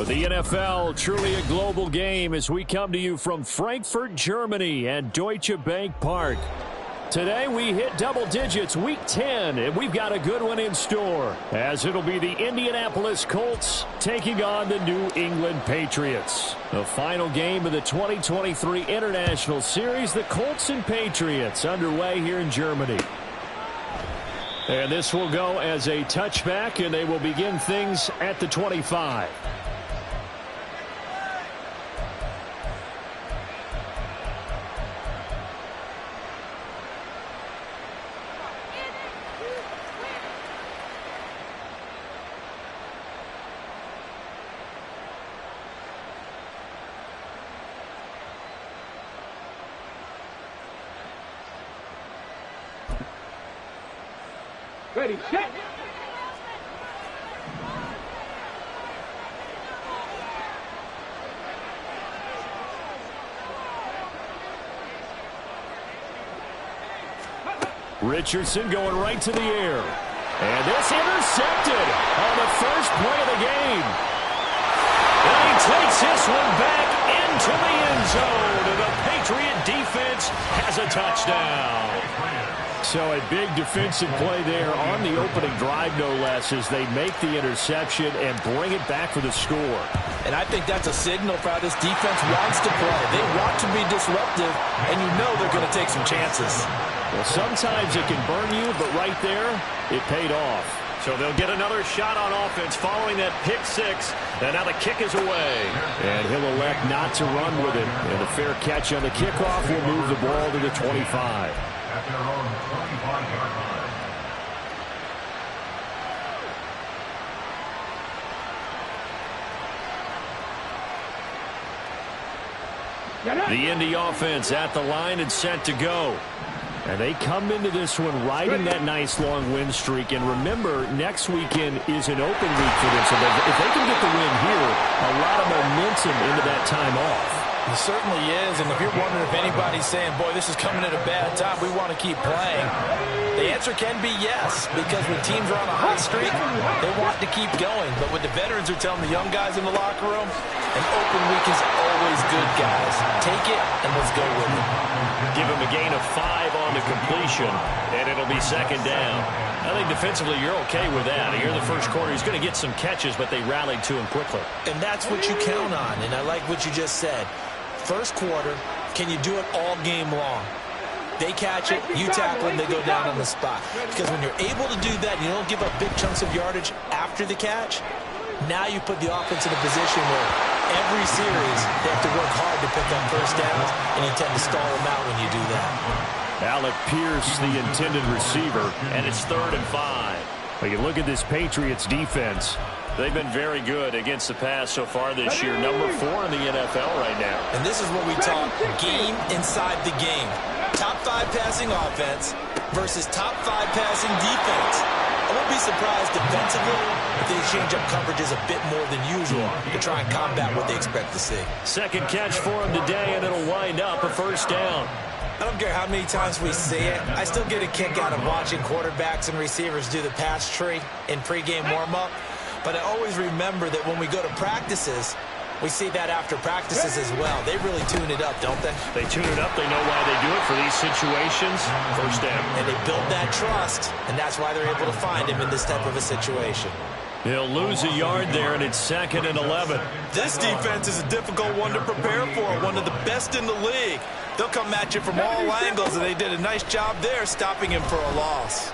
But the NFL, truly a global game as we come to you from Frankfurt, Germany and Deutsche Bank Park. Today we hit double digits, week 10, and we've got a good one in store, as it'll be the Indianapolis Colts taking on the New England Patriots. The final game of the 2023 International Series, the Colts and Patriots underway here in Germany. And this will go as a touchback, and they will begin things at the 25. Ready, set. Richardson going right to the air. And this intercepted on the first play of the game. And he takes this one back into the end zone. And the Patriot defense has a touchdown. So a big defensive play there on the opening drive, no less, as they make the interception and bring it back for the score. And I think that's a signal for how this defense wants to play. They want to be disruptive, and you know they're going to take some chances. Well, sometimes it can burn you, but right there, it paid off. So they'll get another shot on offense following that pick six. And now the kick is away. And he'll elect not to run with it. And the fair catch on the kickoff will move the ball to the 25. At their own 25-yard line. The Indy offense at the line and set to go. And they come into this one riding that nice long win streak. And remember, next weekend is an open week for them. So if they can get the win here, a lot of momentum into that time off. It certainly is, and if you're wondering if anybody's saying, boy, this is coming at a bad time, we want to keep playing, the answer can be yes, because when teams are on a hot streak, they want to keep going. But what the veterans are telling the young guys in the locker room, an open week is always good, guys. Take it, and let's go with it. Give him a gain of 5 on the completion, and it'll be second down. I think defensively you're okay with that. Here in the first quarter, he's going to get some catches, but they rallied to him quickly. And that's what you count on, and I like what you just said. First quarter, can you do it all game long? They catch it, you tackle them, they go down on the spot. Because when you're able to do that, you don't give up big chunks of yardage after the catch, now you put the offense in a position where every series they have to work hard to pick up first downs, and you tend to stall them out when you do that. Alec Pierce, the intended receiver, and it's 3rd and 5. Well, you look at this Patriots defense. They've been very good against the pass so far this year. Number 4 in the NFL right now. And this is what we talk game inside the game. Top 5 passing offense versus top 5 passing defense. I won't be surprised defensively if they change up coverages a bit more than usual to try and combat what they expect to see. Second catch for him today, and it'll wind up a first down. I don't care how many times we see it. I still get a kick out of watching quarterbacks and receivers do the pass tree in pregame warm-up. But I always remember that when we go to practices, we see that after practices as well. They really tune it up, don't they? They tune it up. They know why they do it for these situations. First down. And they build that trust, and that's why they're able to find him in this type of a situation. He'll lose a yard there, and it's 2nd and 11. This defense is a difficult one to prepare for, one of the best in the league. They'll come at you from all angles, and they did a nice job there stopping him for a loss.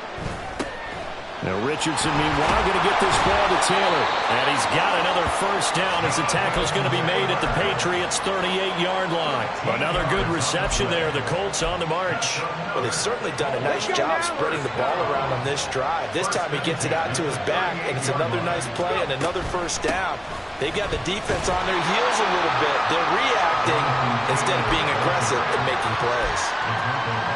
Now Richardson, meanwhile, going to get this ball to Taylor. And he's got another first down as the tackle's going to be made at the Patriots' 38-yard line. Another good reception there. The Colts on the march. Well, they've certainly done a nice job spreading the ball around on this drive. This time he gets it out to his back, and it's another nice play and another first down. They've got the defense on their heels a little bit. They're reacting instead of being aggressive and making plays.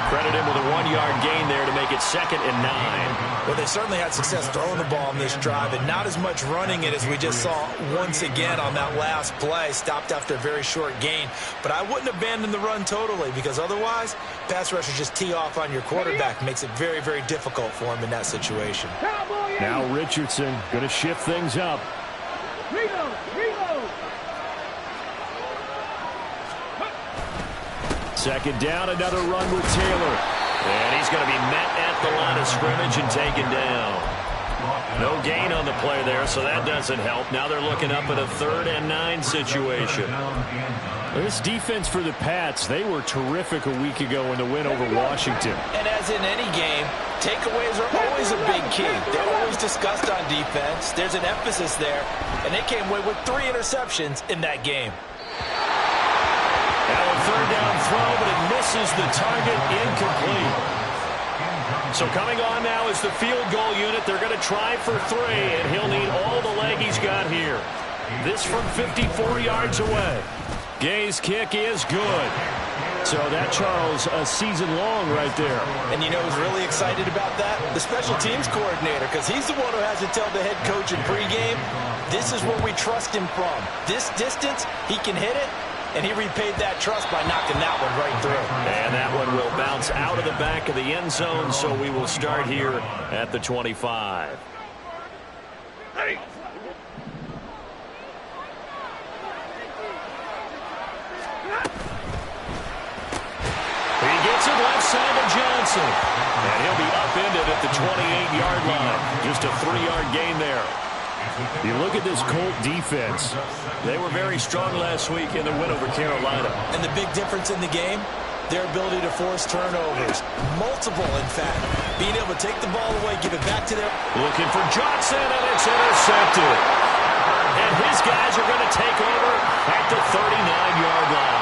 Credit him with a 1-yard gain there to make it 2nd and 9. Well, they certainly had success throwing the ball on this drive, and not as much running it as we just saw once again on that last play. Stopped after a very short gain. But I wouldn't abandon the run totally, because otherwise, pass rushers just tee off on your quarterback. Makes it very, very difficult for him in that situation. Now Richardson going to shift things up. Reload, reload. Second down, another run with Taylor. And he's going to be met at the line of scrimmage and taken down. No gain on the play there, so that doesn't help. Now they're looking up at a 3rd and 9 situation. This defense for the Pats, they were terrific a week ago in the win over Washington. And as in any game, takeaways are always a big key. They're always discussed on defense. There's an emphasis there, and they came away with 3 interceptions in that game. Now a 3rd down throw, but it misses the target, incomplete. So coming on now is the field goal unit. They're going to try for 3, and he'll need all the leg he's got here. This from 54 yards away. Gay's kick is good. So that, Charles, a season long right there. And you know who's really excited about that? The special teams coordinator, because he's the one who has to tell the head coach in pregame, this is where we trust him from. This distance, he can hit it, and he repaid that trust by knocking that one right through. And that one will bounce out of the back of the end zone, so we will start here at the 25. Hey. He gets it left side to Johnson. And he'll be upended at the 28-yard line. Just a 3-yard gain there. You look at this Colt defense. They were very strong last week in the win over Carolina. And the big difference in the game, their ability to force turnovers. Multiple, in fact. Being able to take the ball away, give it back to them. Looking for Johnson, and it's intercepted. And his guys are going to take over at the 39-yard line.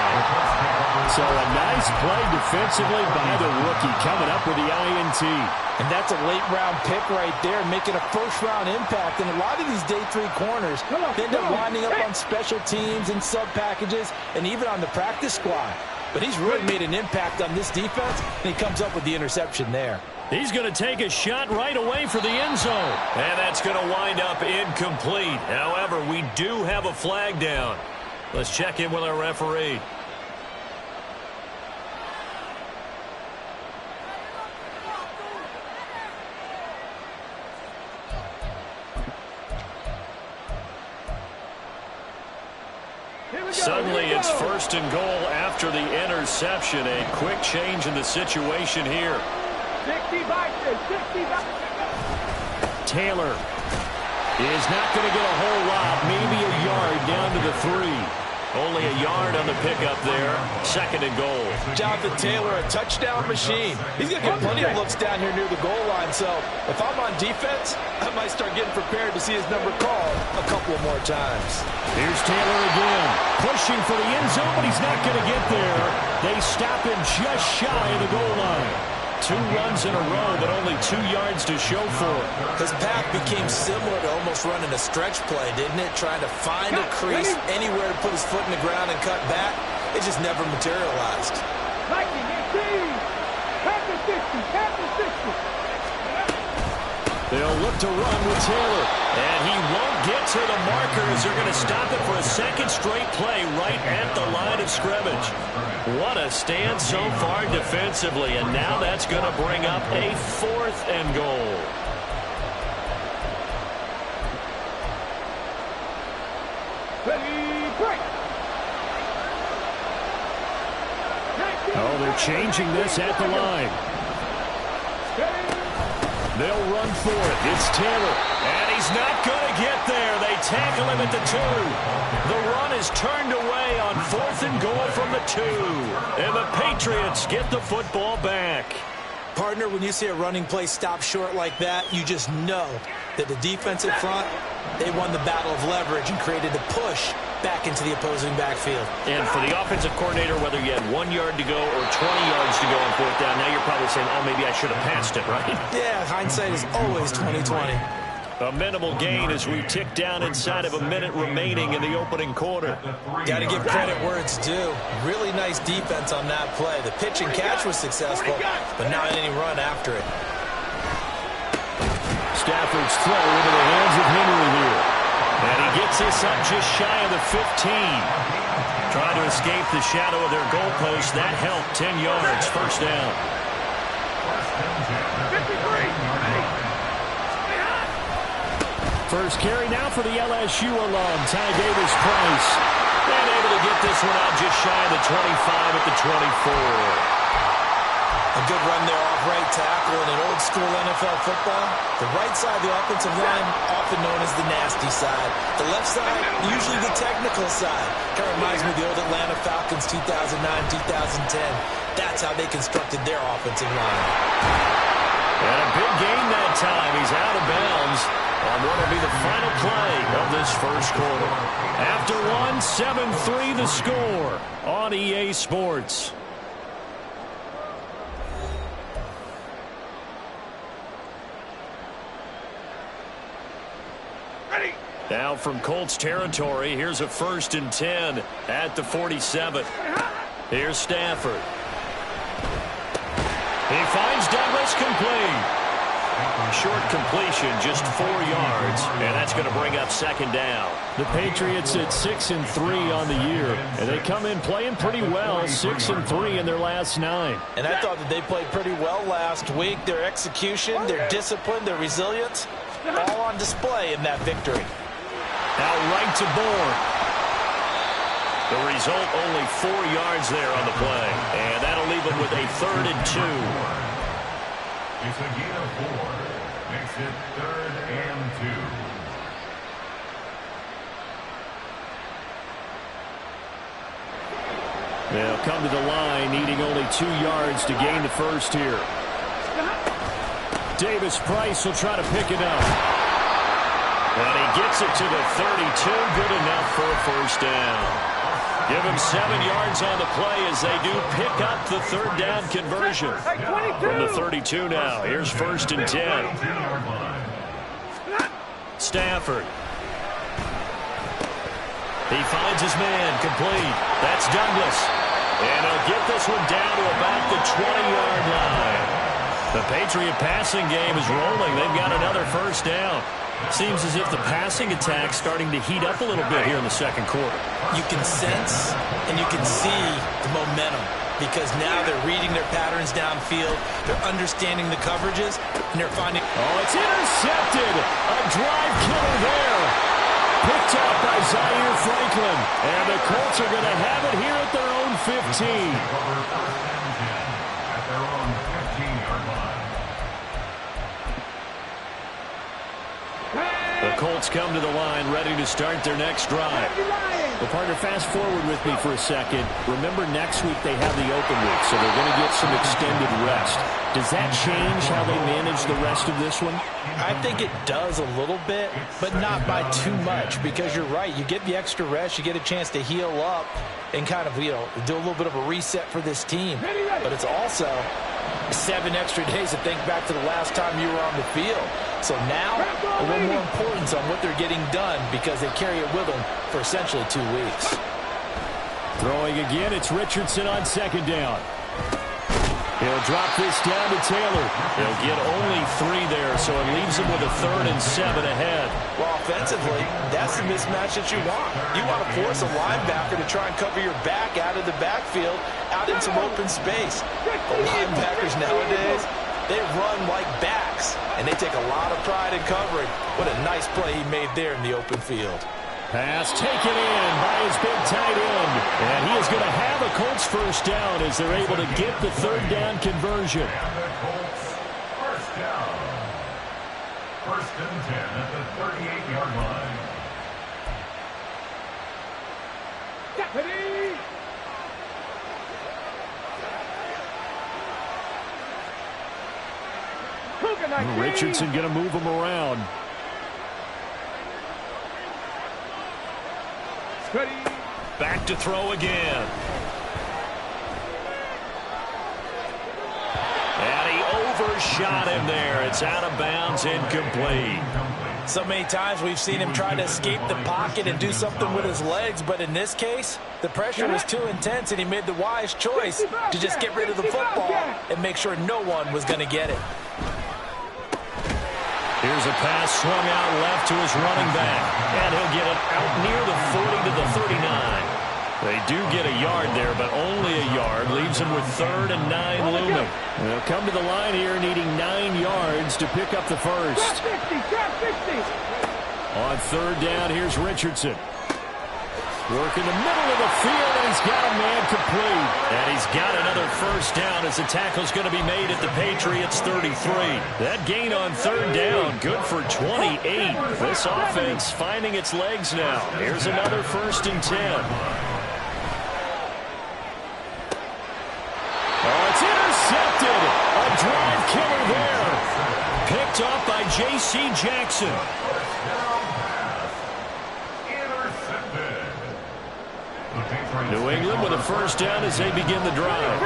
So a nice play defensively by the rookie, coming up with the INT. And that's a late-round pick right there, making a first-round impact. And a lot of these day 3 corners end up winding up on special teams and sub-packages and even on the practice squad. But he's really made an impact on this defense, and he comes up with the interception there. He's going to take a shot right away for the end zone. And that's going to wind up incomplete. However, we do have a flag down. Let's check in with our referee. Suddenly it's 1st and goal after the interception. A quick change in the situation here. 60 back there, 60 back. Taylor is not going to get a whole lot, maybe a yard down to the 3. Only a yard on the pickup there. 2nd and goal. Jonathan Taylor, a touchdown machine. He's going to get plenty of looks down here near the goal line. So if I'm on defense, I might start getting prepared to see his number called a couple more times. Here's Taylor again, pushing for the end zone, but he's not going to get there. They stop him just shy of the goal line. 2 runs in a row, but only 2 yards to show for it. His path became similar to almost running a stretch play, didn't it? Trying to find a crease, anywhere to put his foot in the ground and cut back. It just never materialized. They'll look to run with Taylor. And he won't get to the markers. They're going to stop it for a 2nd straight play right at the line of scrimmage. What a stand so far defensively. And now that's going to bring up a 4th and goal. Ready, break. Oh, they're changing this at the line. They'll run for it. It's Taylor. And he's not going to get there. They tackle him at the 2. The run is turned away on 4th and goal from the 2. And the Patriots get the football back. Partner, when you see a running play stop short like that, you just know that the defensive front, they won the battle of leverage and created the push back into the opposing backfield. And for the offensive coordinator, whether you had 1 yard to go or 20 yards to go on 4th down, now you're probably saying, oh, maybe I should have passed it, right? Yeah, hindsight is always 20/20. A minimal gain as we tick down inside of a minute remaining in the opening quarter. Got to give credit where it's due. Really nice defense on that play. The pitch and catch was successful, but not any run after it. Stafford's throw into the hands of Henry here. And he gets this up just shy of the 15. Trying to escape the shadow of their goalpost. That helped. 10 yards. 1st down. 53. First carry now for the LSU alum, Ty Davis-Price. And able to to get this one out just shy of the 25 at the 24. A good run there off right tackle in an old-school NFL football. The right side of the offensive line, often known as the nasty side. The left side, usually the technical side. Kind of reminds me of the old Atlanta Falcons 2009-2010. That's how they constructed their offensive line. And a big gain that time. He's out of bounds on what will be the final play of this first quarter. After one, 7-3 the score on EA Sports. Now from Colts territory, here's a 1st and 10 at the 47. Here's Stafford. He finds Douglas complete. Short completion, just 4 yards, and that's going to bring up 2nd down. The Patriots at 6-3 on the year, and they come in playing pretty well, 6-3 in their last 9. And I thought that they played pretty well last week. Their execution, their discipline, their resilience, all on display in that victory. Now right to Bourne. The result, only 4 yards there on the play. And that'll leave him with a 3rd and 2. It's a gain of 4. Makes it 3rd and 2. They'll come to the line, needing only 2 yards to gain the first here. Davis Price will try to pick it up. And he gets it to the 32. Good enough for a 1st down. Give him 7 yards on the play as they do pick up the 3rd down conversion. From the 32 now. Here's 1st and 10. Stafford. He finds his man complete. That's Douglas. And he'll get this one down to about the 20-yard line. The Patriot passing game is rolling. They've got another 1st down. Seems as if the passing attack's starting to heat up a little bit here in the 2nd quarter. You can sense and you can see the momentum because now they're reading their patterns downfield. They're understanding the coverages, and they're finding... Oh, it's intercepted. A drive killer there. Picked up by Zaire Franklin. And the Colts are going to have it here at their own 15. At their own 15-yard line. The Colts come to the line ready to start their next drive. Well, partner, fast forward with me for a second. Remember, next week they have the open week, so they're going to get some extended rest. Does that change how they manage the rest of this one? I think it does a little bit, but not by too much, because you're right. You get the extra rest. You get a chance to heal up and kind of, do a little bit of a reset for this team. But it's also 7 extra days to think back to the last time you were on the field. So now, a little more importance on what they're getting done because they carry it with them for essentially 2 weeks. Throwing again, it's Richardson on 2nd down. He'll drop this down to Taylor. He'll get only 3 there, so it leaves him with a 3rd and 7 ahead. Well, offensively, that's the mismatch that you want. You want to force a linebacker to try and cover your back out of the backfield, out in some open space. The linebackers nowadays, they run like backs, and they take a lot of pride in covering. What a nice play he made there in the open field. Pass taken in by his big tight end. And he is going to have a Colts 1st down as they're able to get the 3rd down conversion. And the Colts 1st down. 1st and 10 at the 38-yard line. Deputy! Richardson going to move him around. Back to throw again. And he overshot him there. It's out of bounds, incomplete. So many times we've seen him try to escape the pocket and do something with his legs, but in this case, the pressure was too intense, and he made the wise choice to just get rid of the football and make sure no one was going to get it. Here's a pass swung out left to his running back, and he'll get it out near the 40 to the 39. They do get a yard there, but only a yard. Leaves them with 3rd and 9 looming. They'll come to the line here needing 9 yards to pick up the first. On 3rd down, here's Richardson. Working the middle of the field, and he's got a man complete. And he's got another first down as the tackle's going to be made at the Patriots' 33. That gain on third down, good for 28. This offense finding its legs now. Here's another 1st and 10. Oh, it's intercepted. A drive killer there. Picked off by J.C. Jackson. New England with a first down as they begin the drive.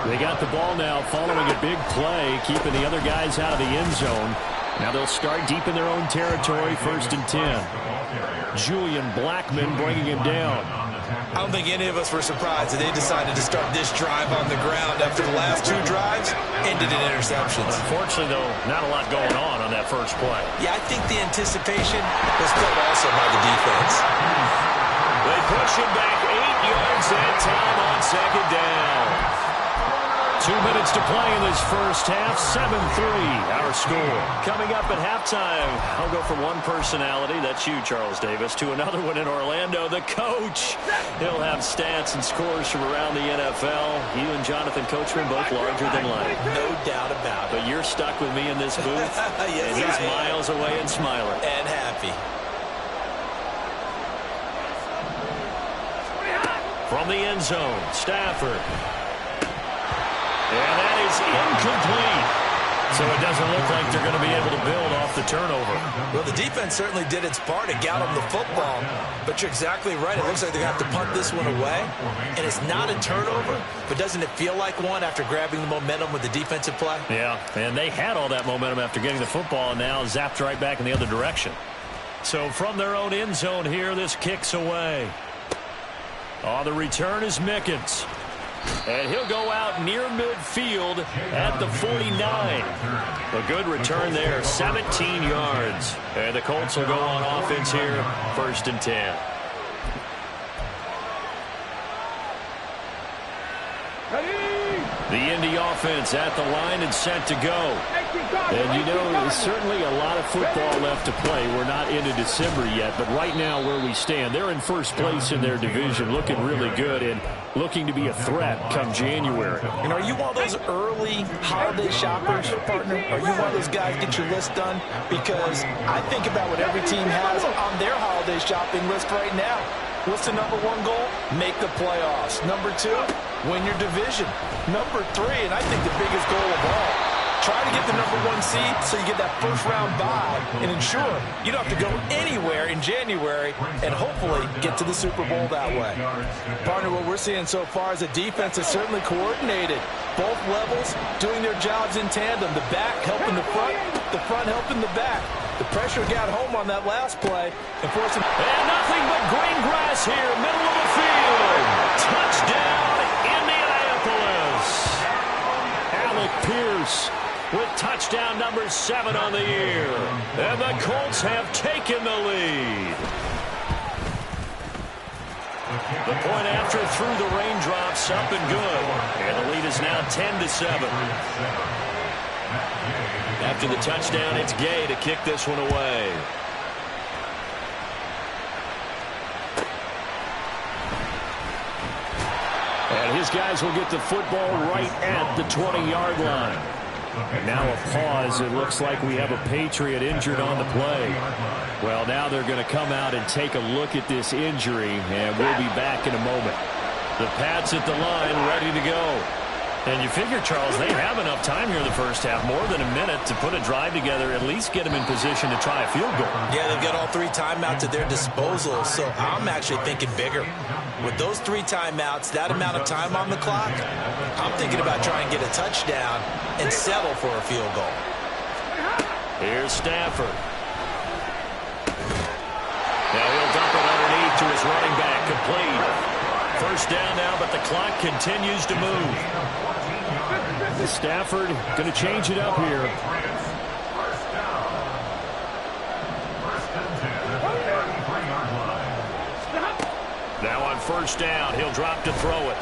They got the ball now following a big play, keeping the other guys out of the end zone. Now they'll start deep in their own territory, 1st and 10. Julian Blackmon bringing him down. I don't think any of us were surprised that they decided to start this drive on the ground after the last 2 drives ended in interceptions. Unfortunately, though, not a lot going on that first play. Yeah, I think the anticipation was felt also by the defense. They push him back 8 yards that time on 2nd down. 2 minutes to play in this first half. 7-3 our score. Coming up at halftime, I'll go from one personality, that's you, Charles Davis, to another one in Orlando, the coach. He'll have stats and scores from around the NFL. You and Jonathan Coachman both larger than life. No doubt about it. But you're stuck with me in this booth, yes, and he's miles away and smiling. And happy. From the end zone, Stafford. And that is incomplete. So it doesn't look like they're going to be able to build off the turnover. Well, the defense certainly did its part to get them the football. But you're exactly right. It looks like they're going to have to punt this one away. And it's not a turnover, but doesn't it feel like one after grabbing the momentum with the defensive play? Yeah, and they had all that momentum after getting the football and now zapped right back in the other direction. So from their own end zone here, this kicks away. On the return is Mickens. And he'll go out near midfield at the 49. A good return there, 17 yards. And the Colts will go on offense here, 1st and 10. The Indy offense at the line and set to go. And you know, there's certainly a lot of football left to play. We're not into December yet, but right now where we stand, they're in first place in their division, looking really good and looking to be a threat come January. And are you one of those early holiday shoppers, partner? Are you one of those guys get your list done? Because I think about what every team has on their holiday shopping list right now. What's the number 1 goal? Make the playoffs. Number 2, win your division. Number 3, and I think the biggest goal of all, try to get the number 1 seed so you get that first-round bye and ensure you don't have to go anywhere in January and hopefully get to the Super Bowl that way. Partner, what we're seeing so far is the defense is certainly coordinated. Both levels doing their jobs in tandem. The back helping the front helping the back. The pressure got home on that last play. And nothing but green grass here, middle of the field. Touchdown, Indianapolis. Alec Pierce with touchdown number 7 on the year. And the Colts have taken the lead. The point after through the raindrops, up and good. And the lead is now 10-7. After the touchdown, it's Gay to kick this one away. And his guys will get the football right at the 20-yard line. And now a pause. It looks like we have a Patriot injured on the play. Well, now they're going to come out and take a look at this injury, and we'll be back in a moment. The Pats at the line, ready to go. And you figure, Charles, they have enough time here in the first half, more than a minute, to put a drive together, at least get them in position to try a field goal. Yeah, they've got all 3 timeouts at their disposal, so I'm actually thinking bigger. With those 3 timeouts, that amount of time on the clock, I'm thinking about trying to get a touchdown and settle for a field goal. Here's Stafford. Now he'll dump it underneath to his running back, complete. First down now, but the clock continues to move. Stafford going to change it up here. Now on first down, he'll drop to throw it.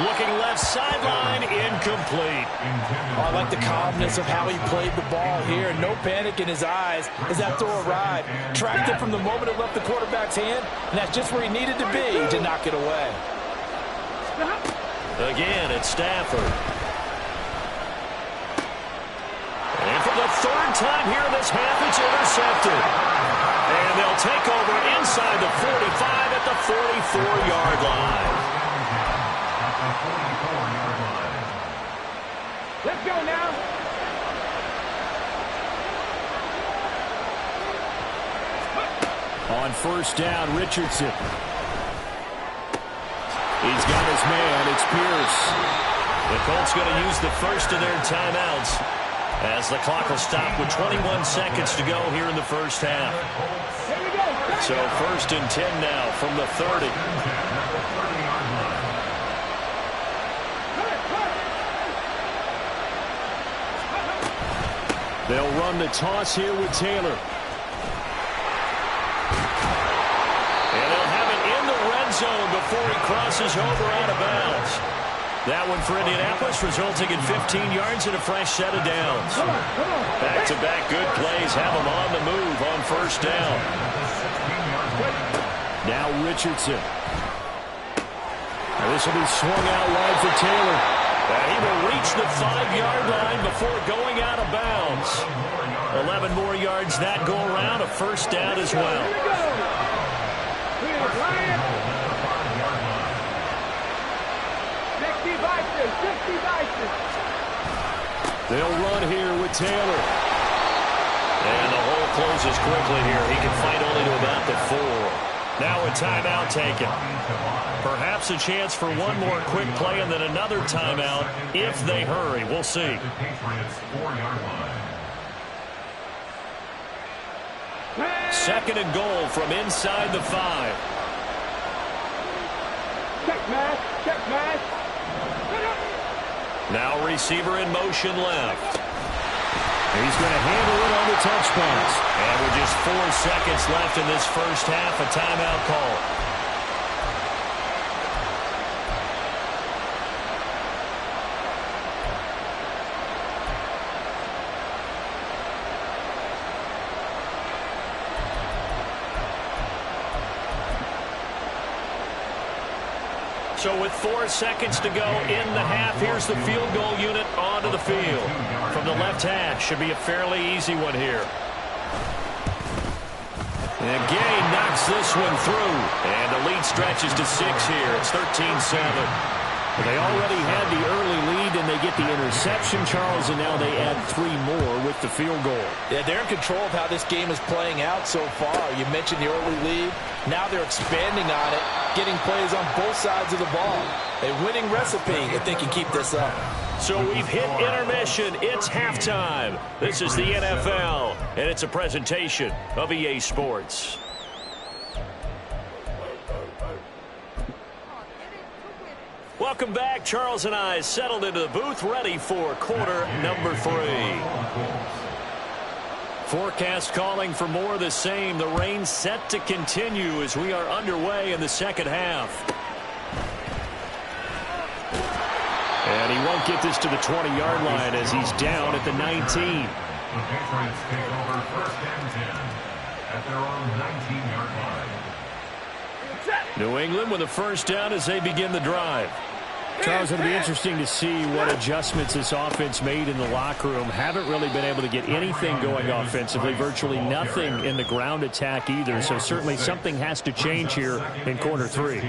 Looking left sideline, incomplete. complete. I like the calmness of how he played the ball here. No panic in his eyes as that throw arrived. Tracked it from the moment it left the quarterback's hand, and that's just where he needed to be to knock it away. Again, it's Stafford. And for the third time here in this half, it's intercepted. And they'll take over inside the 45 at the 44-yard line. Let's go now. On first down, Richardson. He's got his man. It's Pierce. The Colts going to use the first of their timeouts as the clock will stop with 21 seconds to go here in the first half. So first and 10 now from the 30. They'll run the toss here with Taylor. And they'll have it in the red zone before he crosses over out of bounds. That one for Indianapolis, resulting in 15 yards and a fresh set of downs. Back-to-back good plays have them on the move on first down. Now Richardson. This will be swung out wide for Taylor. He will reach the 5-yard line before going out of bounds. 11 more yards that go around, a first down as well. They'll run here with Taylor. And the hole closes quickly here. He can fight only to about the 4. Now a timeout taken. Perhaps a chance for one more quick play and then another timeout if they hurry. We'll see. Second and goal from inside the 5. Check match. Check match. Now receiver in motion left. He's going to handle it on the touch pass. And with just 4 seconds left in this first half, a timeout call. So with 4 seconds to go in the half, here's the field goal unit onto the field. From the left hash, should be a fairly easy one here. And Gay knocks this one through. And the lead stretches to 6 here. It's 13-7. They already had the early lead, and they get the interception, Charles, and now they add 3 more with the field goal. Yeah, they're in control of how this game is playing out so far. You mentioned the early lead. Now they're expanding on it, getting plays on both sides of the ball. A winning recipe if they can keep this up. So we've hit intermission. It's halftime. This is the NFL, and it's a presentation of EA Sports. Welcome back. Charles and I settled into the booth, ready for quarter number 3. Forecast calling for more of the same. The rain set to continue as we are underway in the second half. And he won't get this to the 20-yard line as he's down at the 19. The Patriots take over first and 10 at their own 19-yard line. New England with a first down as they begin the drive. Charles, it'll be interesting to see what adjustments this offense made in the locker room. Haven't really been able to get anything going offensively, virtually nothing in the ground attack either. So certainly something has to change here in quarter 3.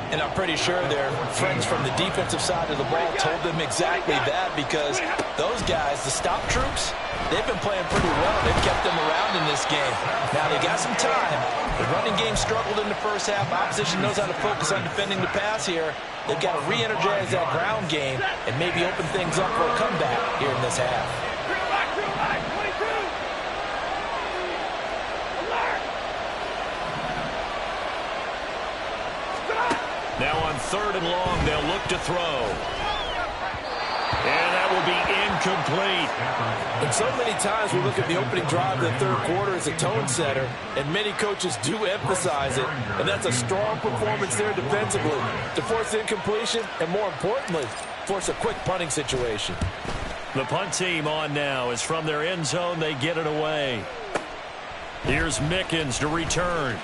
And I'm pretty sure their friends from the defensive side of the ball told them exactly that, because those guys, the stop troops, they've been playing pretty well. They've kept them around in this game. Now they got some time. The running game struggled in the first half. Opposition knows how to focus on defending the pass here. They've got to re-energize that ground game and maybe open things up for a comeback here in this half. Now on 3rd and long, they'll look to throw. And that will be incomplete. And so many times we look at the opening drive of the third quarter as a tone setter, and many coaches do emphasize it, and that's a strong performance there defensively to force incompletion and, more importantly, force a quick punting situation. The punt team on now is from their end zone. They get it away. Here's Mickens to return.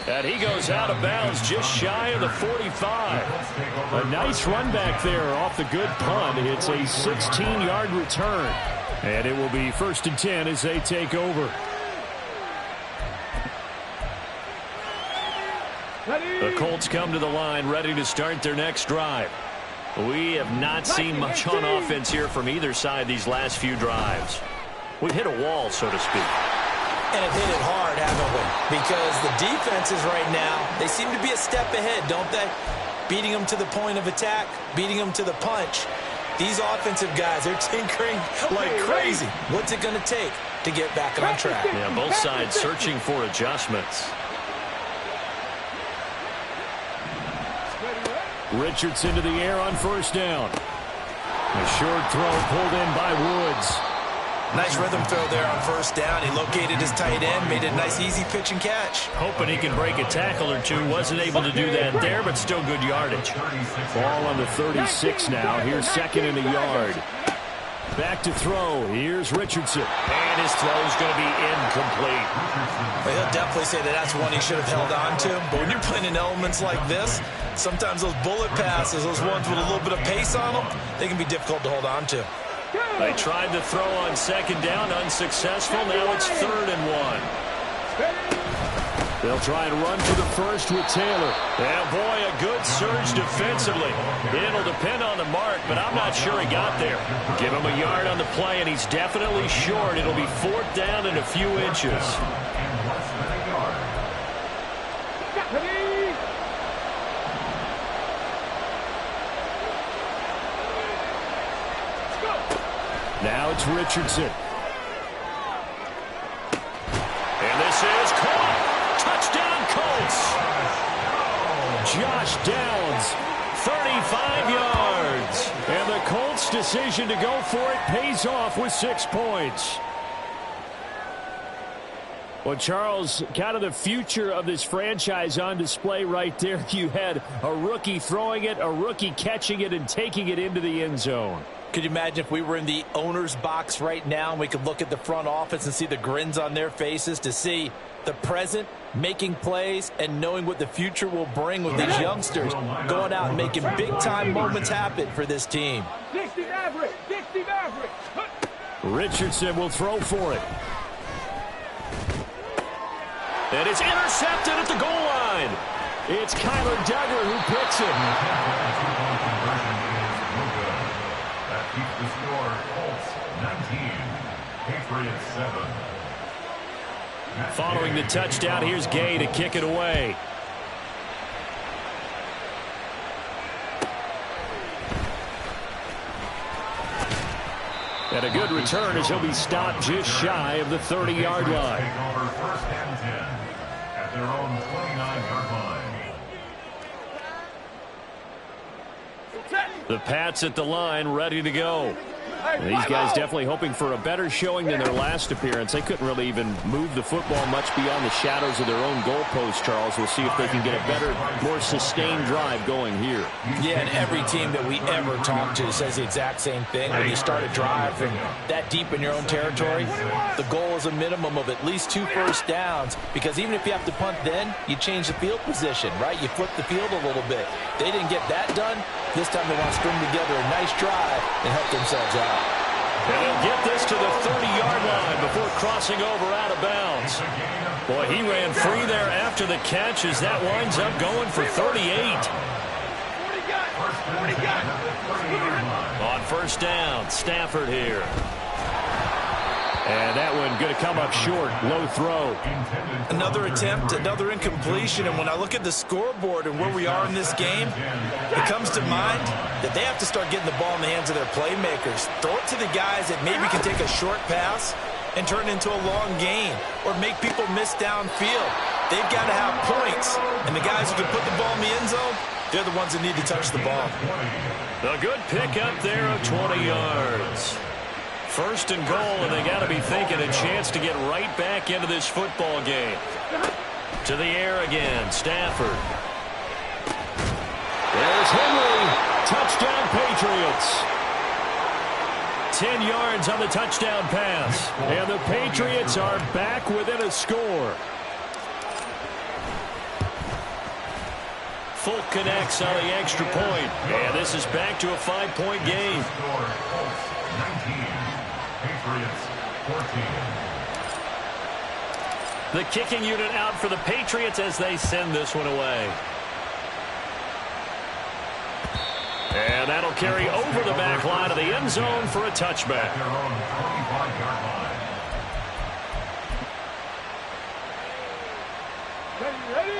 And he goes out of bounds just shy of the 45. A nice run back there off the good punt. It's a 16-yard return. And it will be 1st and 10 as they take over. The Colts come to the line ready to start their next drive. We have not seen much on offense here from either side these last few drives. We've hit a wall, so to speak. And have hit it hard, haven't we? Because the defenses right now, they seem to be a step ahead, don't they? Beating them to the point of attack, beating them to the punch. These offensive guys, they're tinkering like crazy. What's it going to take to get back on track? Yeah, both sides searching for adjustments. Richardson to the air on 1st down. A short throw pulled in by Woods. Nice rhythm throw there on 1st down. He located his tight end, made a nice easy pitch and catch. Hoping he can break a tackle or two. Wasn't able to do that there, but still good yardage. Ball on the 36 now. Here's 2nd and a yard. Back to throw. Here's Richardson. And his throw is going to be incomplete. Well, he'll definitely say that that's one he should have held on to. But when you're playing in elements like this, sometimes those bullet passes, those ones with a little bit of pace on them, they can be difficult to hold on to. They tried the throw on 2nd down, unsuccessful. Now it's 3rd and 1. They'll try and run for the first with Taylor. And boy, a good surge defensively. It'll depend on the mark, but I'm not sure he got there. Give him a yard on the play, and he's definitely short. It'll be 4th down and a few inches. Now it's Richardson. And this is caught. Touchdown Colts. Josh Downs, 35 yards. And the Colts' decision to go for it pays off with 6 points. Well, Charles, kind of the future of this franchise on display right there. You had a rookie throwing it, a rookie catching it, and taking it into the end zone. Could you imagine if we were in the owner's box right now and we could look at the front office and see the grins on their faces, to see the present making plays and knowing what the future will bring with these youngsters going out and making big-time moments happen for this team. Richardson will throw for it. And it's intercepted at the goal line. It's Kyler Duggar who picks it. Keeps the score. Colts 19, Patriots 7. Following the touchdown, here's Gay to kick it away. And a good return as he'll be stopped just shy of the 30-yard line. Take over 1st and 10 at their own 29-yard line. The Pats at the line, ready to go. These guys definitely hoping for a better showing than their last appearance. They couldn't really even move the football much beyond the shadows of their own goalpost, Charles. We'll see if they can get a better, more sustained drive going here. Yeah, and every team that we ever talk to says the exact same thing. When you start a drive from that deep in your own territory, the goal is a minimum of at least 2 first downs, because even if you have to punt then, you change the field position, right? You flip the field a little bit. They didn't get that done. This time they want to string together a nice drive and help themselves out. And they'll get this to the 30-yard line before crossing over out of bounds. Boy, he ran free there after the catch as that winds up going for 38. On 1st down, Stafford here. And that one going to come up short. Low throw. Another attempt, another incompletion. And when I look at the scoreboard and where we are in this game, it comes to mind that they have to start getting the ball in the hands of their playmakers. Throw it to the guys that maybe can take a short pass and turn it into a long gain, or make people miss downfield. They've got to have points. And the guys who can put the ball in the end zone, they're the ones that need to touch the ball. A good pick up there of 20 yards. First and goal, and they got to be thinking a chance to get right back into this football game. To the air again, Stafford. There's Henry. Touchdown, Patriots. 10 yards on the touchdown pass. And the Patriots are back within a score. Folk connects on the extra point. And this is back to a 5-point game. Colts 19, Patriots 14. The kicking unit out for the Patriots as they send this one away. And that'll carry over the back line of the end zone for a touchback. Their own 25-yard line.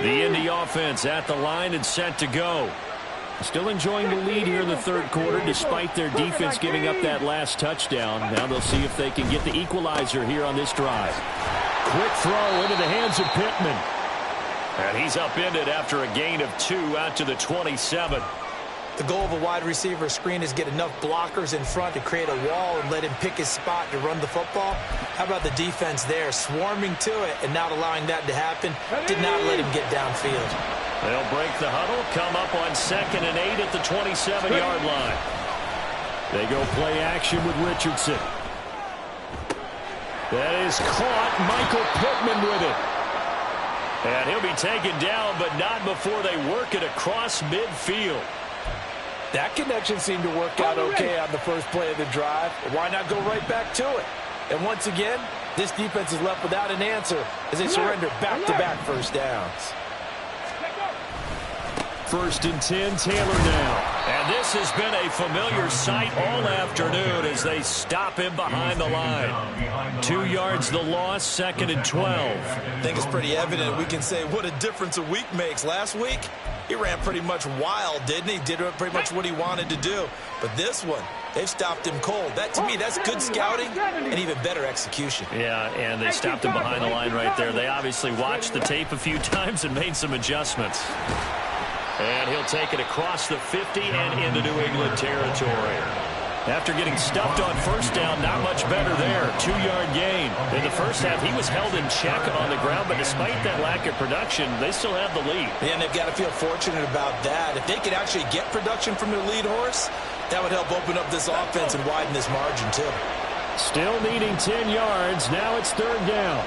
The Indy offense at the line and set to go. Still enjoying the lead here in the third quarter despite their defense giving up that last touchdown. Now they'll see if they can get the equalizer here on this drive. Quick throw into the hands of Pittman. And he's upended after a gain of 2 out to the 27. The goal of a wide receiver screen is get enough blockers in front to create a wall and let him pick his spot to run the football. How about the defense there, swarming to it and not allowing that to happen? Did not let him get downfield. They'll break the huddle, come up on 2nd and 8 at the 27-yard line. They go play action with Richardson. That is caught. Michael Pittman with it. And he'll be taken down, but not before they work it across midfield. That connection seemed to work out okay on the first play of the drive. Why not go right back to it? And once again, this defense is left without an answer as they surrender back-to-back first downs. 1st and 10, Taylor now. And this has been a familiar sight all afternoon as they stop him behind the line. 2 yards the loss, 2nd and 12. I think it's pretty evident we can say what a difference a week makes. Last week, he ran pretty much wild, didn't he? Did pretty much what he wanted to do. But this one, they've stopped him cold. That, to me, that's good scouting and even better execution. Yeah, and they stopped him behind the line right there. They obviously watched the tape a few times and made some adjustments. And he'll take it across the 50 and into New England territory. After getting stuffed on first down, not much better there. 2-yard gain. In the first half, he was held in check on the ground, but despite that lack of production, they still have the lead. Yeah, and they've got to feel fortunate about that. If they could actually get production from their lead horse, that would help open up this offense and widen this margin, too. Still needing 10 yards. Now it's 3rd down.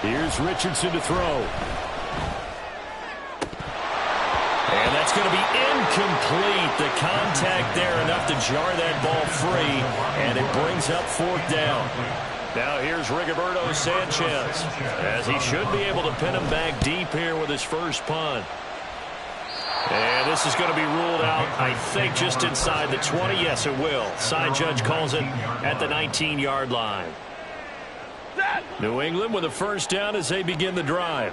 Here's Richardson to throw. And that's going to be incomplete. The contact there enough to jar that ball free, and it brings up 4th down. Now here's Rigoberto Sanchez, as he should be able to pin him back deep here with his first punt. And this is going to be ruled out, I think, just inside the 20. Yes, it will. Side judge calls it at the 19-yard line. New England with a first down as they begin the drive.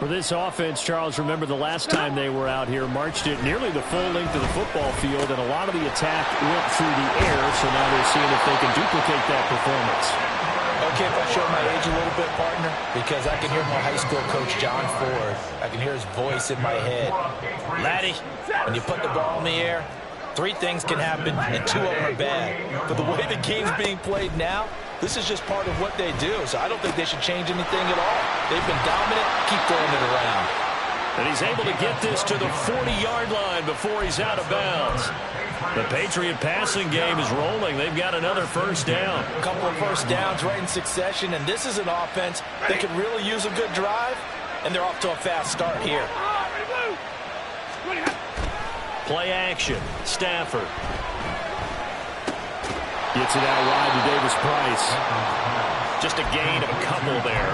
For this offense, Charles, remember the last time they were out here, marched it nearly the full length of the football field, and a lot of the attack went through the air, so now they're seeing if they can duplicate that performance. Okay, if I show my age a little bit, partner, because I can hear my high school coach, John Ford. I can hear his voice in my head. Laddie, when you put the ball in the air, 3 things can happen, and 2 of them are bad. But the way the game's being played now, this is just part of what they do, so I don't think they should change anything at all. They've been dominant. Keep throwing it around. And he's able to get this to the 40-yard line before he's out of bounds. The Patriot passing game is rolling. They've got another first down. A couple of first downs right in succession, and this is an offense that could really use a good drive, and they're off to a fast start here. Play action. Stafford. Gets it out wide to Davis Price. Just a gain of a couple there.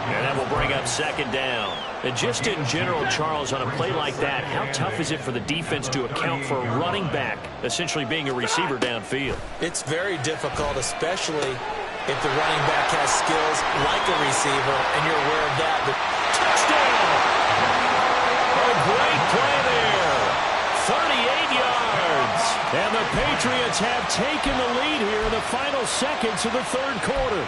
And that will bring up 2nd down. And just in general, Charles, on a play like that, how tough is it for the defense to account for a running back essentially being a receiver downfield? It's very difficult, especially if the running back has skills like a receiver, and you're aware of that. But touchdown! A great play there. 38 yards. And the Patriots have taken the lead here in the final seconds of the 3rd quarter.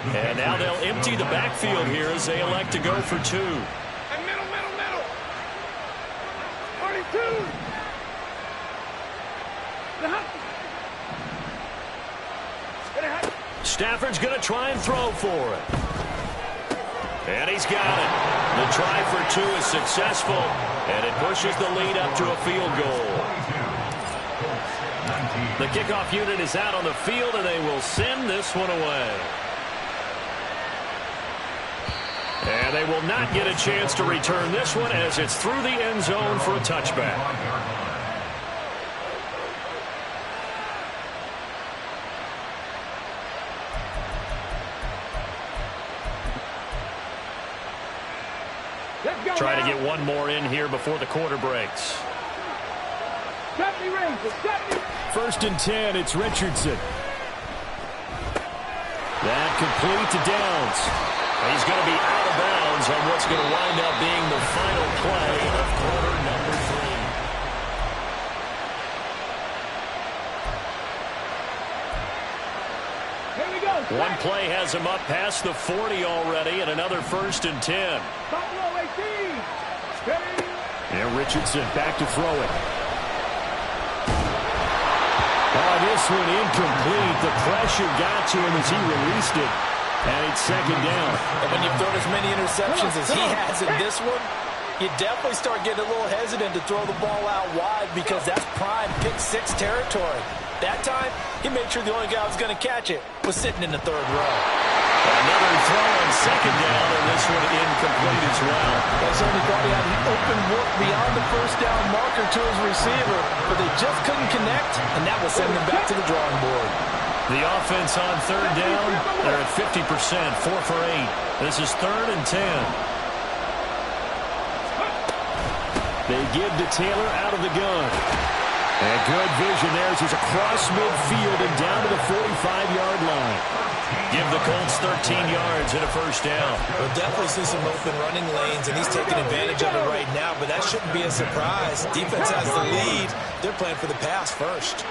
And now they'll empty the backfield here as they elect to go for 2. And middle. 42. Stafford's going to try and throw for it. And he's got it. The try for 2 is successful, and it pushes the lead up to a field goal. The kickoff unit is out on the field, and they will send this one away. And they will not get a chance to return this one as it's through the end zone for a touchback. Try to get one more in here before the quarter breaks. 1st and 10, it's Richardson. That complete to Downs. He's going to be out of bounds on what's going to wind up being the final play of quarter number 3. Here we go. One play has him up past the 40 already, and another 1st and 10. And Richardson back to throw it. Oh, this one incomplete. The pressure got to him as he released it. And it's 2nd down. And when you've thrown as many interceptions as he has in this one, you definitely start getting a little hesitant to throw the ball out wide because that's prime pick-6 territory. That time, he made sure the only guy who was going to catch it was sitting in the 3rd row. Another throw on 2nd down, and this one incomplete as well. They certainly thought he had an open look beyond the 1st down marker to his receiver, but they just couldn't connect, and that will send them back to the drawing board. The offense on 3rd down, they're at 50%, 4 for 8. This is 3rd and 10. They give to Taylor out of the gun. And good vision there as he's across midfield and down to the 45-yard line. Give the Colts 13 yards and a 1st down. We'll definitely see some open running lanes, and he's taking advantage of it right now, but that shouldn't be a surprise. Defense has the lead. They're playing for the pass first.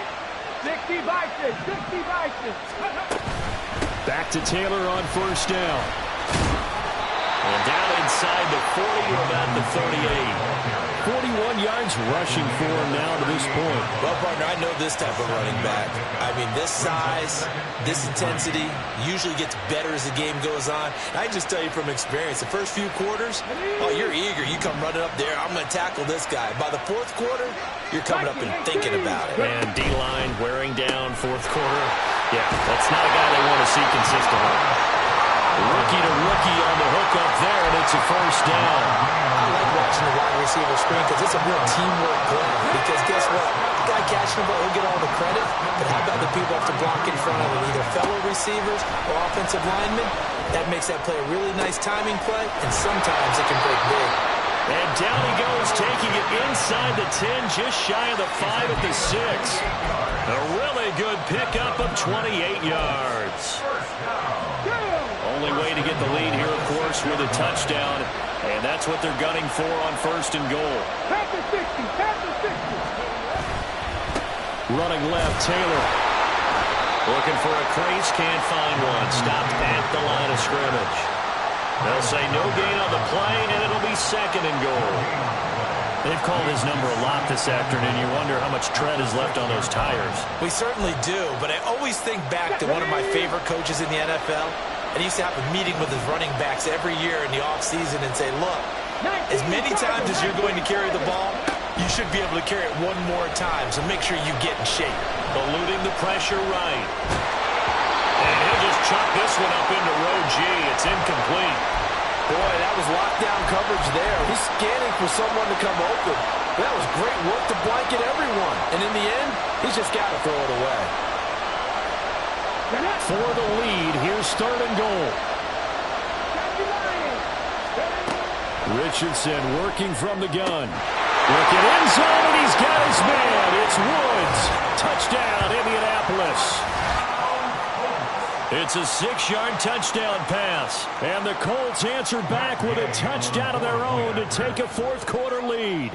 60 Vikings. Back to Taylor on 1st down. And down inside the 40 or about the 38. 41 yards rushing for him now to this point. Well, partner, I know this type of running back. I mean, this size, this intensity usually gets better as the game goes on. I just tell you from experience, the first few quarters, oh, you're eager. You come running up there, I'm going to tackle this guy. By the 4th quarter, you're coming up and thinking about it. And D-line wearing down 4th quarter. Yeah, that's not a guy they want to see consistently. Rookie to rookie on the hook up there, and it's a 1st down. I like watching the wide receiver screen because it's a real teamwork play. Because guess what? The guy catching the ball, he'll get all the credit. But how about the people have to block in front of him, either fellow receivers or offensive linemen? That makes that play a really nice timing play, and sometimes it can break big. And down he goes, taking it inside the 10, just shy of the 5 at the 6. A really good pickup of 28 yards. Only way to get the lead here, of course, with a touchdown. And that's what they're gunning for on 1st and goal. Past the 60. Running left, Taylor. Looking for a crease, can't find one. Stopped at the line of scrimmage. They'll say no gain on the play, and it'll be 2nd and goal. They've called his number a lot this afternoon. You wonder how much tread is left on those tires. We certainly do, but I always think back to one of my favorite coaches in the NFL. And he used to have a meeting with his running backs every year in the offseason and say, look, as many times as you're going to carry the ball, you should be able to carry it one more time, so make sure you get in shape. Eluding the pressure right. And he'll just chuck this one up into row G. It's incomplete. Boy, that was lockdown coverage there. He's scanning for someone to come open. That was great work to blanket everyone. And in the end, he's just got to throw it away. For the lead, here's 3rd and goal. Richardson working from the gun. Looking end zone, and he's got his man. It's Woods. Touchdown, Indianapolis. It's a 6-yard touchdown pass. And the Colts answer back with a touchdown of their own to take a 4th quarter lead.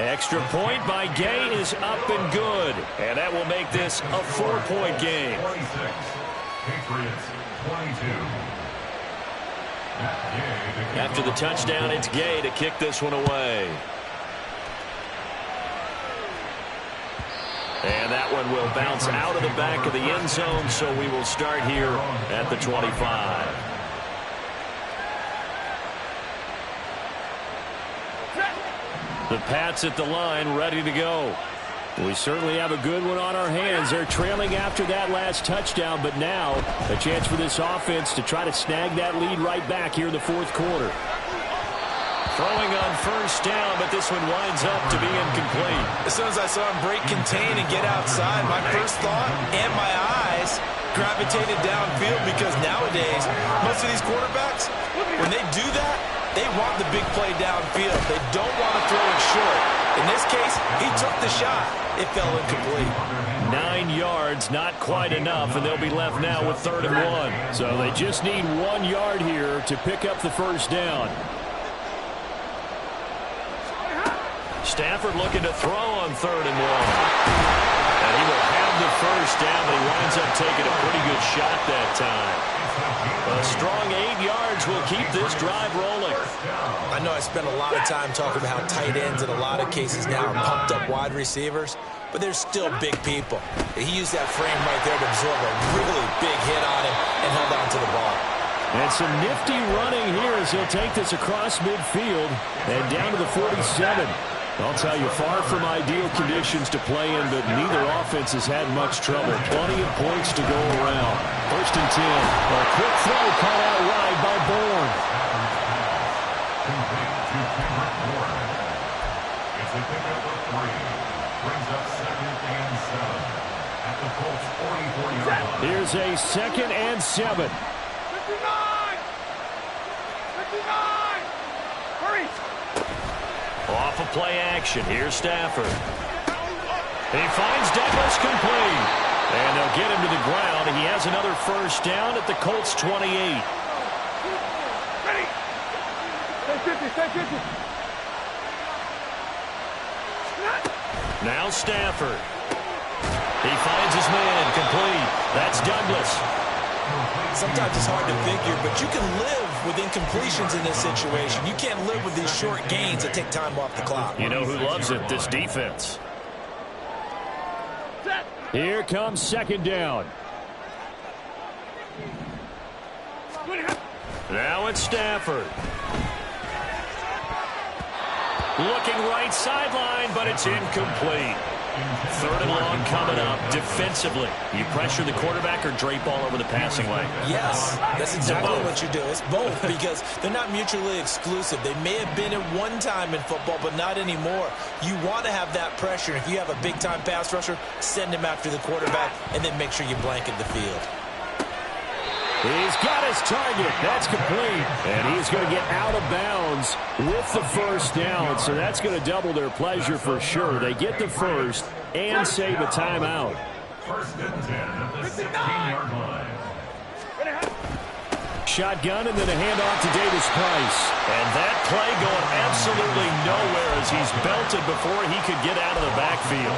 Extra point by Gay is up and good. And that will make this a 4-point game. 26. Patriots 22. After the touchdown, it's Gay to kick this one away. And that one will bounce out of the back of the end zone, so we will start here at the 25. The Pats at the line, ready to go. We certainly have a good one on our hands. They're trailing after that last touchdown, but now a chance for this offense to try to snag that lead right back here in the fourth quarter. Throwing on first down, but this one winds up to be incomplete. As soon as I saw him break contain and get outside, my first thought and my eyes gravitated downfield, because nowadays, most of these quarterbacks, when they do that, they want the big play downfield. They don't want to throw it short. In this case, he took the shot. It fell incomplete. 9 yards, not quite enough, and they'll be left now with 3rd and 1. So they just need 1 yard here to pick up the first down. Stafford looking to throw on 3rd and 1. And he will have the first down, but he winds up taking a pretty good shot that time. A strong 8 yards will keep this drive rolling. I know I spent a lot of time talking about how tight ends in a lot of cases now are pumped up wide receivers, but they're still big people. He used that frame right there to absorb a really big hit on him and held on to the ball. And some nifty running here as he'll take this across midfield and down to the 47. I'll tell you, far from ideal conditions to play in, but neither offense has had much trouble. Plenty of points to go around. 1st and 10. A quick throw caught out wide by Bourne. It's a pickup of 3. Brings up 2nd and 7 at the Colts 44-yard line. Here's a 2nd and 7. 59! 59! Hurry! Off of play action. Here's Stafford. He finds Douglas complete. And they'll get him to the ground. He has another first down at the Colts 28. Ready! Stay 50, stay 50. Now Stafford. He finds his man complete. That's Douglas. Sometimes it's hard to figure, but you can live with incompletions in this situation. You can't live with these short gains that take time off the clock. You know who loves it? This defense. Here comes 2nd down. Now it's Stafford. Looking right sideline, but it's incomplete. 3rd and long coming up defensively. You pressure the quarterback or drape all over the passing lane? Yes, that's exactly what you do. It's both, because they're not mutually exclusive. They may have been at one time in football, but not anymore. You want to have that pressure. If you have a big-time pass rusher, send him after the quarterback, and then make sure you blanket the field. He's got his target. That's complete. And he's going to get out of bounds with the first down. So that's going to double their pleasure for sure. They get the first and save a timeout. 1st and 10 at the 16-yard line. Shotgun and then a handoff to Davis Price. And that play going absolutely nowhere as he's belted before he could get out of the backfield.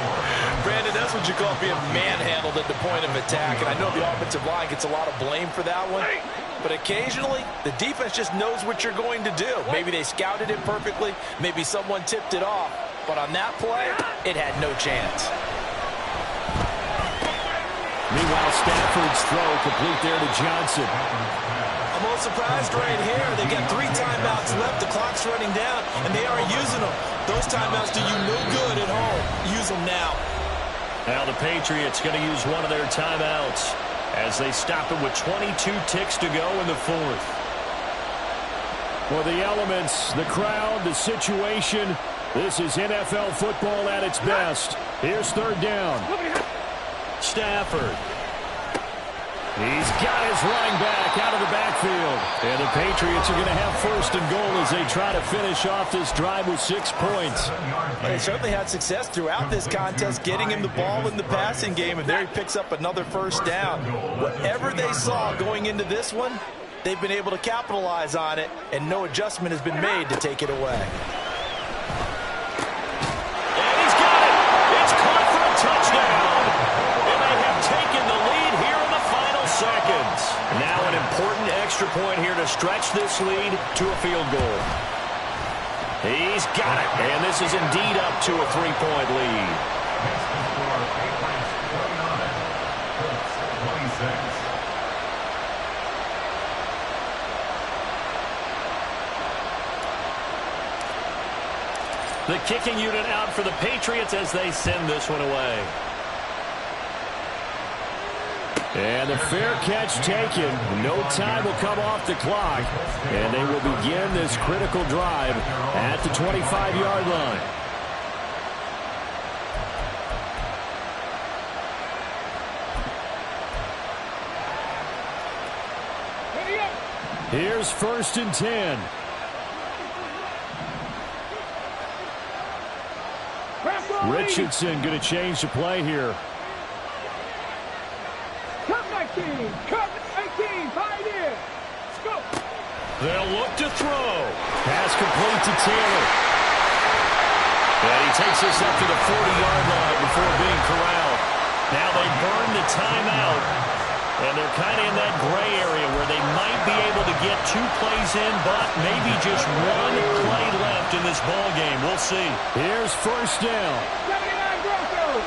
Brandon, that's what you call being manhandled at the point of attack. And I know the offensive line gets a lot of blame for that one. But occasionally, the defense just knows what you're going to do. Maybe they scouted it perfectly. Maybe someone tipped it off. But on that play, it had no chance. Meanwhile, Stafford's throw complete there to Johnson. I'm a little surprised right here. They got 3 timeouts left. The clock's running down, and they aren't using them. Those timeouts do you no good at home. Use them now. Now the Patriots going to use one of their timeouts as they stop it with 22 ticks to go in the 4th. Well, the elements, the crowd, the situation, this is NFL football at its best. Here's 3rd down. Stafford. He's got his running back out of the backfield. And the Patriots are going to have 1st and goal as they try to finish off this drive with 6 points. They certainly had success throughout this contest, getting him the ball in the passing game, and there he picks up another first down. Whatever they saw going into this one, they've been able to capitalize on it, and no adjustment has been made to take it away. extra point here to stretch this lead to a field goal. He's got it, and this is indeed up to a 3-point lead. The kicking unit out for the Patriots as they send this one away. And the fair catch taken. No time will come off the clock. And they will begin this critical drive at the 25-yard line. Here's 1st and 10. Richardson going to change the play here. Cut 19, cut 18, find in. Let's go. They'll look to throw. Pass complete to Taylor. And he takes this up to the 40-yard line before being corralled. Now they burn the timeout. And they're kind of in that gray area where they might be able to get 2 plays in, but maybe just 1 play left in this ball game. We'll see. Here's 1st down. 79 Broncos.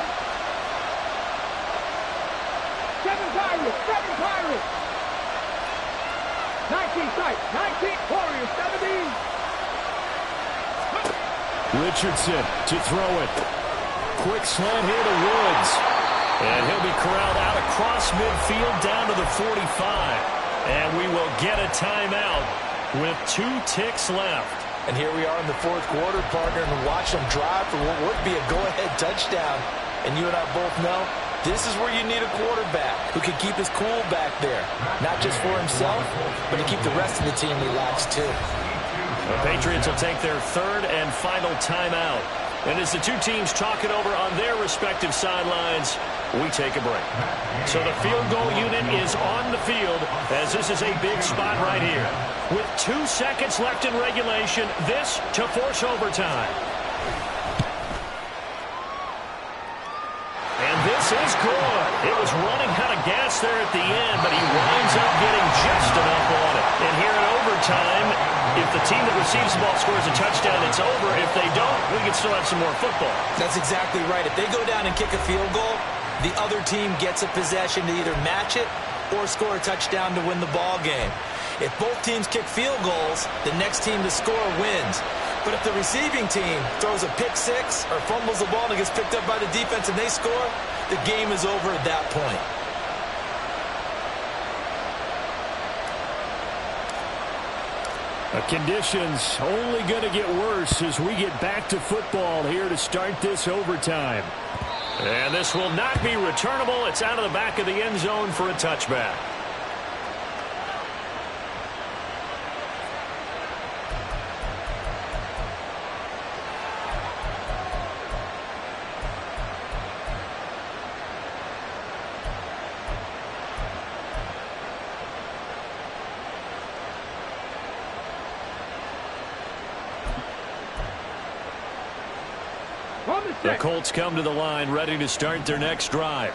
7 Pirates, 7 Pirates. 19 sight, 19 Warriors, 17. Richardson to throw it. Quick slant here to Woods. And he'll be corralled out across midfield down to the 45. And we will get a timeout with 2 ticks left. And here we are in the 4th quarter, partner, and watch them drive for what would be a go-ahead touchdown. And you and I both know this is where you need a quarterback who can keep his cool back there. Not just for himself, but to keep the rest of the team relaxed too. The Patriots will take their 3rd and final timeout. And as the 2 teams talk it over on their respective sidelines, we take a break. So the field goal unit is on the field as this is a big spot right here. With 2 seconds left in regulation, this to force overtime. And this is good. It was running out of gas there at the end, but he winds up getting just enough on it. And here in overtime, if the team that receives the ball scores a touchdown, it's over. If they don't, we can still have some more football. That's exactly right. If they go down and kick a field goal, the other team gets a possession to either match it or score a touchdown to win the ball game. If both teams kick field goals, the next team to score wins. But if the receiving team throws a pick 6 or fumbles the ball and it gets picked up by the defense and they score, the game is over at that point. The conditions only going to get worse as we get back to football here to start this overtime. And this will not be returnable. It's out of the back of the end zone for a touchback. The Colts come to the line ready to start their next drive.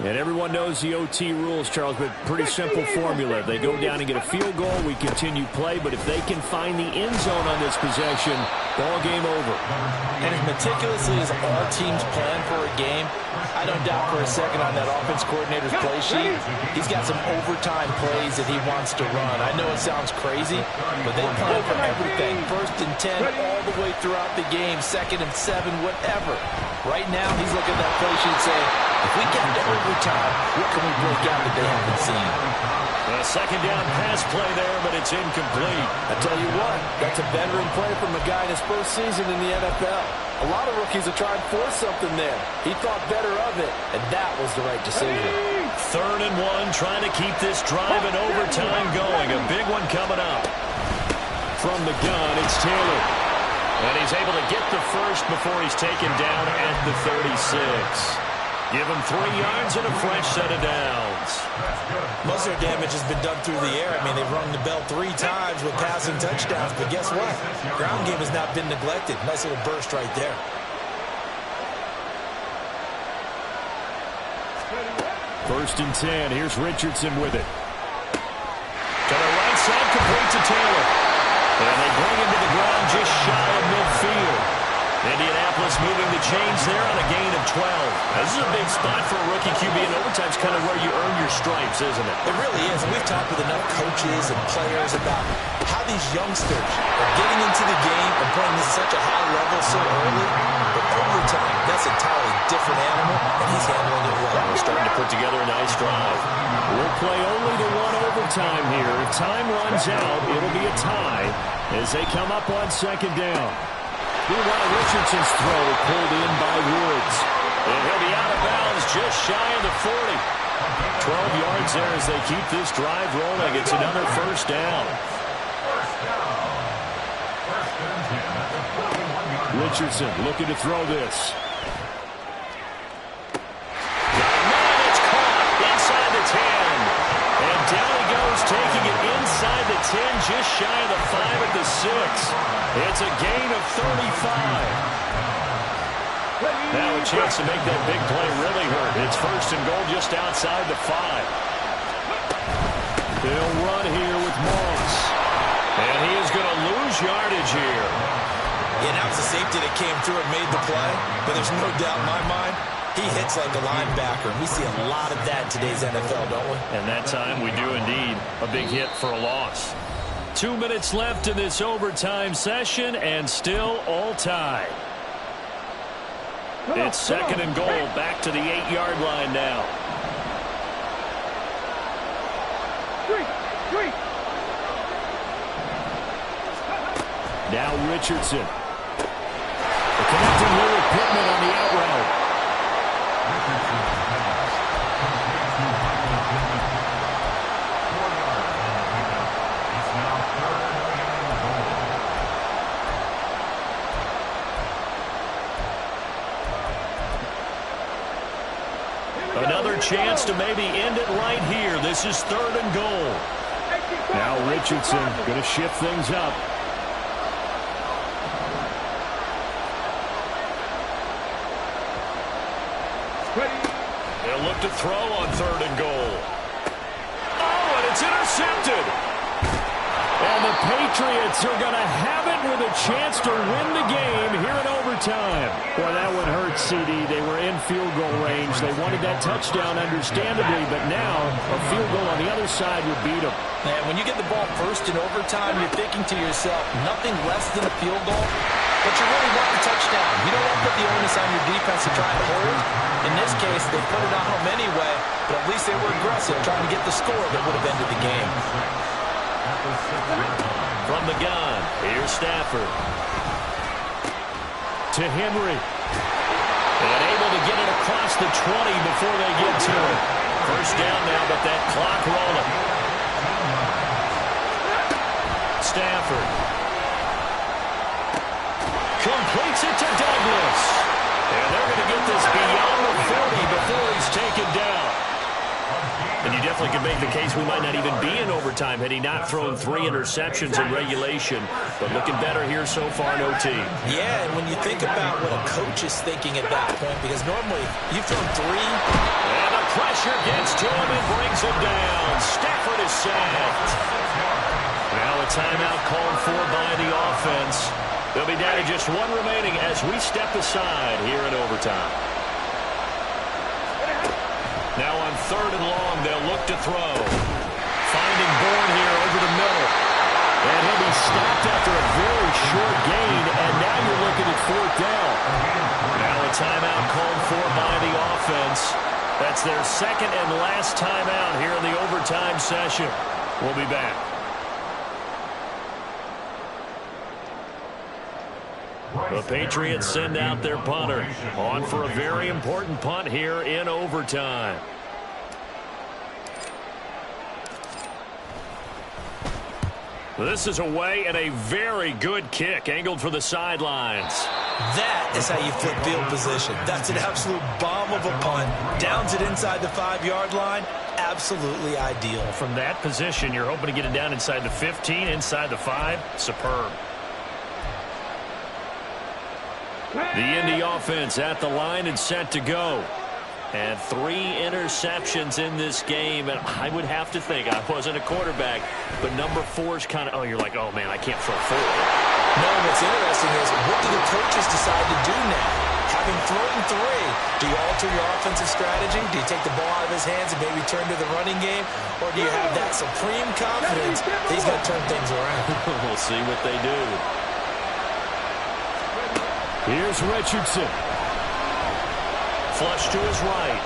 And everyone knows the OT rules, Charles, but pretty simple formula. They go down and get a field goal, we continue play, but if they can find the end zone on this possession, ball game over. And as meticulously as all teams plan for a game, I don't doubt for a second on that offense coordinator's play sheet, he's got some overtime plays that he wants to run. I know it sounds crazy, but they plan for everything. 1st and 10 all the way throughout the game, 2nd and 7, whatever. Right now, he's looking at that play sheet saying, if we get to overtime, what can we break out that they haven't seen? A 2nd down pass play there, but it's incomplete. I tell you what, that's a veteran play from a guy in his 1st season in the NFL. A lot of rookies are trying to force something there. He thought better of it, and that was the right decision. 3rd and 1, trying to keep this drive in overtime going. A big one coming up. From the gun, it's Taylor. And he's able to get the first before he's taken down at the 36. Give him 3 yards and a fresh set of downs. Most of their damage has been done through the air. I mean, they've rung the bell 3 times with passing touchdowns, but guess what? Ground game has not been neglected. Nice little burst right there. First and 10. Here's Richardson with it. To the right set, complete to Taylor. And they bring him to the ground just shy of midfield. Indianapolis moving the chains there on a gain of 12. This is a big spot for a rookie QB, and overtime's kind of where you earn your stripes, isn't it? It really is, and we've talked with enough coaches and players about how these youngsters are getting into the game and playing at such a high level so early. But overtime, that's an entirely different animal, and he's handling it well. We're starting to put together a nice drive. We'll play only to one overtime here. If time runs out, it'll be a tie as they come up on second down. Meanwhile, Richardson's throw pulled in by Woods. And he'll be out of bounds just shy of the 40. 12 yards there as they keep this drive rolling. It's another first down. Richardson looking to throw this. It's caught inside the 10. And down he goes, taking it inside the 10, just shy of the 5 at the 6. It's a gain of 35. Now a chance to make that big play really hurt. It's first and goal just outside the 5. They'll run here with Moss. And he is going to lose yardage here. Yeah, that was the safety that came through and made the play. But there's no doubt in my mind, he hits like a linebacker. We see a lot of that in today's NFL, don't we? And that time we do indeed a big hit for a loss. 2 minutes left in this overtime session, and still all tied. It's second and goal, back to the 8-yard line now. Now Richardson. The connecting move with Pittman on the out route. Another chance to maybe end it right here. This is third and goal. Now Richardson going to shift things up. They'll look to throw on third and goal. Oh, and it's intercepted. And the Patriots are going to have it with a chance to win the game here in overtime. Boy, that one hurt, CD. They were in field goal range. They wanted that touchdown, understandably, but now a field goal on the other side would beat them. Man, when you get the ball first in overtime, you're thinking to yourself, nothing less than a field goal, but you really want the touchdown. You don't want to put the onus on your defense to try and hold. In this case, they put it on them anyway, but at least they were aggressive, trying to get the score that would have ended the game. From the gun, here's Stafford. To Henry. And able to get it across the 20 before they get to it. First down now, but that clock rolling. Stafford. Completes it to Douglas. And they're going to get this beyond the 40 before he's taken down. And you definitely could make the case we might not even be in overtime had he not thrown 3 interceptions in regulation. But looking better here so far in OT. Yeah, and when you think about what a coach is thinking at that point, because normally you've thrown 3. And the pressure gets to him and brings him down. Stafford is sacked. Now a timeout called for by the offense. They'll be down to just 1 remaining as we step aside here in overtime. Now on third and long, they'll look to throw. Finding Bourne here over the middle. And he'll be stopped after a very short gain, and now you're looking at fourth down. Now a timeout called for by the offense. That's their second and last timeout here in the overtime session. We'll be back. The Patriots send out their punter on for a very important punt here in overtime. This is away and a very good kick angled for the sidelines. That is how you flip field position. That's an absolute bomb of a punt. Downs it inside the 5-yard line. Absolutely ideal. From that position, you're hoping to get it down inside the 15, inside the 5. Superb. The Indy offense at the line and set to go. And 3 interceptions in this game. And I would have to think, I wasn't a quarterback, but number 4 is kind of, you're like, oh, man, I can't throw 4. No, what's interesting is, what do the coaches decide to do now? Having thrown 3, do you alter your offensive strategy? Do you take the ball out of his hands and maybe turn to the running game? Or do you have that supreme confidence that he's going to turn things around? We'll see what they do. Here's Richardson. Flush to his right.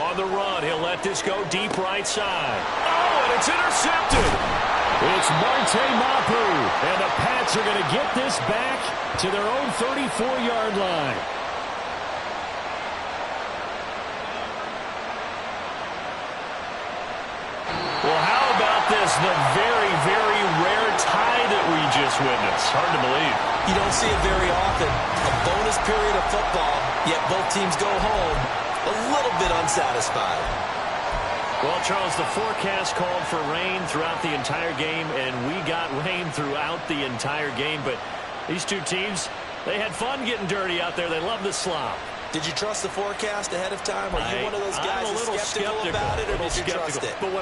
On the run, he'll let this go deep right side. Oh, and it's intercepted. It's Marte Mapu, and the Pats are going to get this back to their own 34-yard line. Well, how about this? The very, very rare tie that we just witnessed. Hard to believe. You don't see it very often. A bonus period of football, yet both teams go home a little bit unsatisfied. Well, Charles, the forecast called for rain throughout the entire game, and we got rain throughout the entire game. But these two teams, they had fun getting dirty out there. They love the slop. Did you trust the forecast ahead of time? Are you one of those guys that's skeptical about it, or did you trust it? But